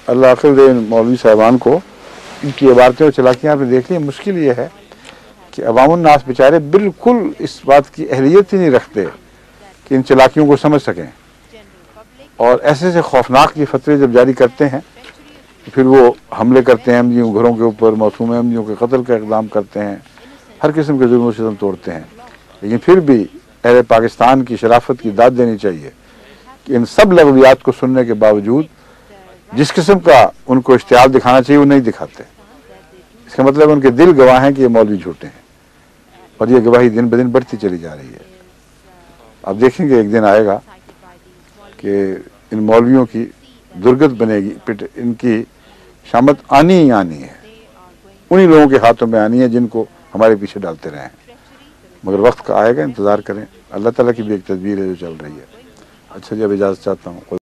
اللہ عقل دے مولوی صاحبان کو، ان کی عبارتیں اور چلاکیاں آپ نے دیکھ لی. مشکل یہ ہے کہ عوام الناس بیچارے بالکل اس بات کی اہلیت ہی نہیں رکھتے کہ ان چلاکیوں کو سمجھ سکیں، اور ایسے سے خوفناک یہ فتوے جب جاری کرتے ہیں پھر وہ حملے کرتے ہیں احمدیوں گھروں کے اوپر، معصوم احمدیوں کے قتل کا اقدام کرتے ہیں، ہر قسم کے ظلم و ستم توڑتے ہیں. لیکن پھر بھی اہل پاکستان کی شرافت کی داد دینی چاہیے کہ ان سب لغویات کو سننے کے باوجود جس قسم کا ان کو اشتعال دکھانا چاہیے وہ نہیں دکھاتے. اس کا مطلب ان کے دل گواہ ہیں کہ یہ مولوی جھوٹے ہیں، اور یہ گواہی دن بدن بڑھتی چلی جا رہی ہے. آپ دیکھیں گے ایک دن آئے گا کہ ان مولویوں کی درگت بنے گی، ان کی شامت آنی ہی آنی ہے، انہی لوگوں کے ہاتھوں میں آنی ہے جن کو ہمارے پیچھے ڈالتے رہے ہیں. مگر وقت کا آئے گا، انتظار کریں. اللہ تعالیٰ کی بھی ایک تدبیر ہے جو چل رہی ہے. اچھا جی، اب اجازت چاہتا ہوں.